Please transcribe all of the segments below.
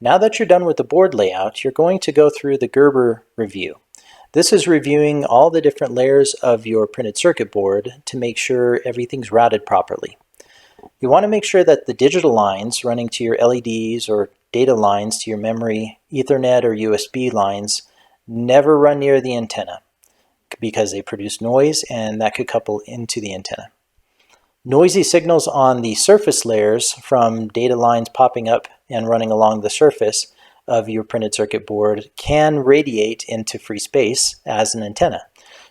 Now that you're done with the board layout, you're going to go through the Gerber review. This is reviewing all the different layers of your printed circuit board to make sure everything's routed properly. You want to make sure that the digital lines running to your LEDs or data lines to your memory, Ethernet or USB lines never run near the antenna because they produce noise and that could couple into the antenna. Noisy signals on the surface layers from data lines popping up and running along the surface of your printed circuit board can radiate into free space as an antenna.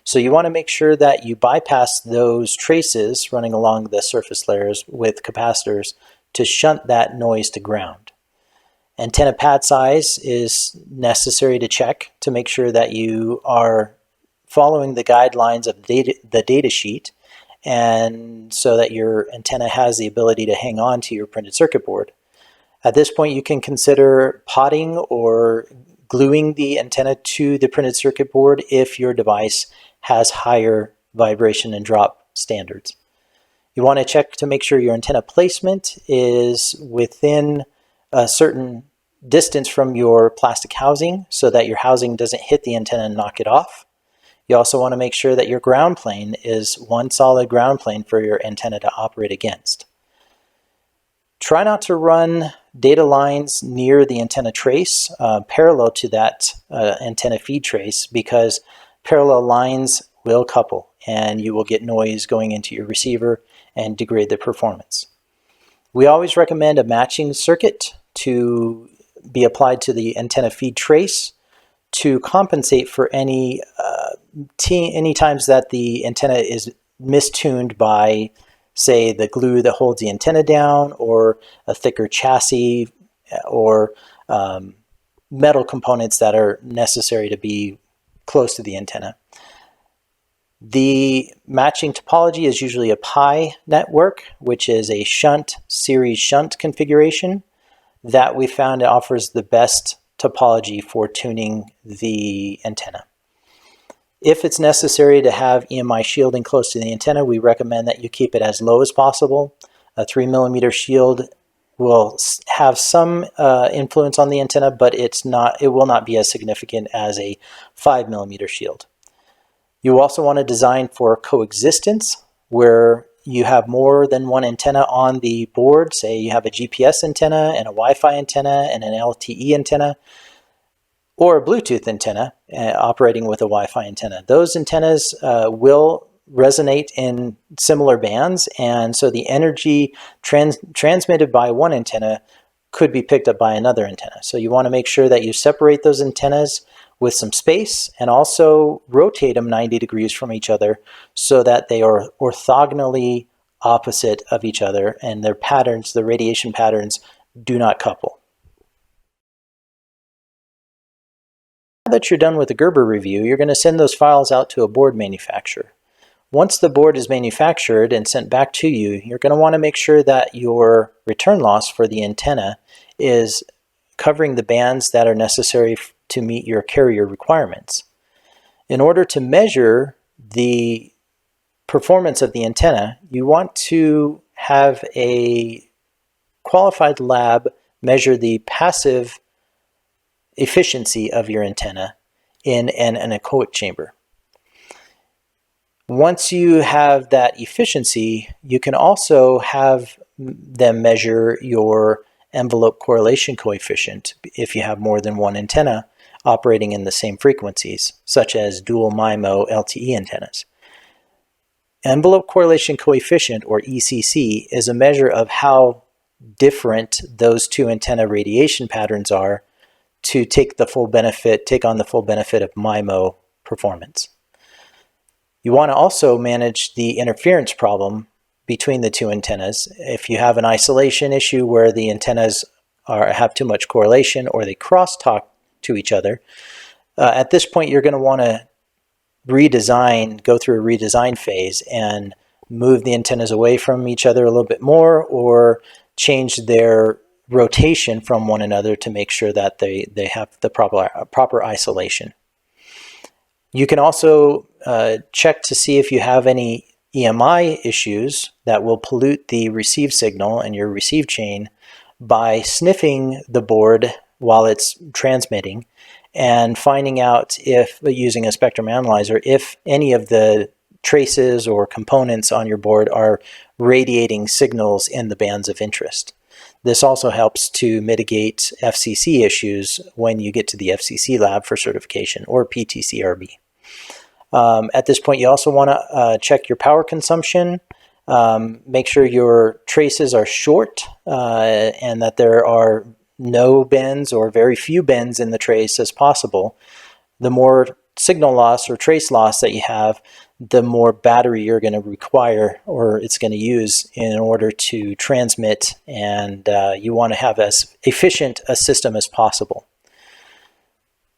So you want to make sure that you bypass those traces running along the surface layers with capacitors to shunt that noise to ground. Antenna pad size is necessary to check to make sure that you are following the guidelines of the data sheet, and so that your antenna has the ability to hang on to your printed circuit board. At this point, you can consider potting or gluing the antenna to the printed circuit board if your device has higher vibration and drop standards. You want to check to make sure your antenna placement is within a certain distance from your plastic housing so that your housing doesn't hit the antenna and knock it off. You also want to make sure that your ground plane is one solid ground plane for your antenna to operate against. Try not to run data lines near the antenna trace parallel to that antenna feed trace, because parallel lines will couple and you will get noise going into your receiver and degrade the performance. We always recommend a matching circuit to be applied to the antenna feed trace to compensate for any times that the antenna is mistuned by, say, the glue that holds the antenna down, or a thicker chassis, or metal components that are necessary to be close to the antenna. The matching topology is usually a pi network, which is a series shunt configuration that we found offers the best topology for tuning the antenna. If it's necessary to have EMI shielding close to the antenna, we recommend that you keep it as low as possible. A 3mm shield will have some influence on the antenna, but it will not be as significant as a 5mm shield. You also want to design for coexistence, where you have more than one antenna on the board. Say you have a GPS antenna and a Wi-Fi antenna and an LTE antenna, or a Bluetooth antenna operating with a Wi-Fi antenna. Those antennas will resonate in similar bands, and so the energy transmitted by one antenna could be picked up by another antenna. So you want to make sure that you separate those antennas with some space and also rotate them 90 degrees from each other so that they are orthogonally opposite of each other and their patterns, the radiation patterns, do not couple. Now that you're done with the Gerber review, you're going to send those files out to a board manufacturer. Once the board is manufactured and sent back to you, you're going to want to make sure that your return loss for the antenna is covering the bands that are necessary to meet your carrier requirements. In order to measure the performance of the antenna, you want to have a qualified lab measure the passive efficiency of your antenna in an anechoic chamber. Once you have that efficiency, you can also have them measure your envelope correlation coefficient if you have more than one antenna operating in the same frequencies, such as dual MIMO LTE antennas. Envelope correlation coefficient, or ECC, is a measure of how different those two antenna radiation patterns are to take on the full benefit of MIMO performance. You want to also manage the interference problem between the two antennas. If you have an isolation issue where the antennas have too much correlation or they crosstalk to each other, at this point you're going to want to go through a redesign phase and move the antennas away from each other a little bit more, or change their rotation from one another to make sure that they have the proper isolation. You can also check to see if you have any EMI issues that will pollute the receive signal and your receive chain by sniffing the board while it's transmitting, and finding out if, using a spectrum analyzer, if any of the traces or components on your board are radiating signals in the bands of interest. This also helps to mitigate FCC issues when you get to the FCC lab for certification, or PTCRB. At this point, you also want to check your power consumption. Make sure your traces are short and that there are no bends or very few bends in the trace as possible. The more signal loss or trace loss that you have, the more battery you're going to require or it's going to use in order to transmit, and you want to have as efficient a system as possible.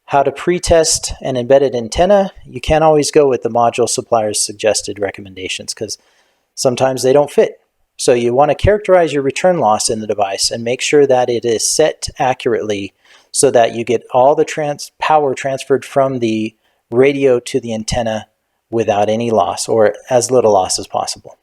How to pre-test an embedded antenna. You can't always go with the module supplier's suggested recommendations because sometimes they don't fit. So you want to characterize your return loss in the device and make sure that it is set accurately so that you get all the power transferred from the radio to the antenna without any loss, or as little loss as possible.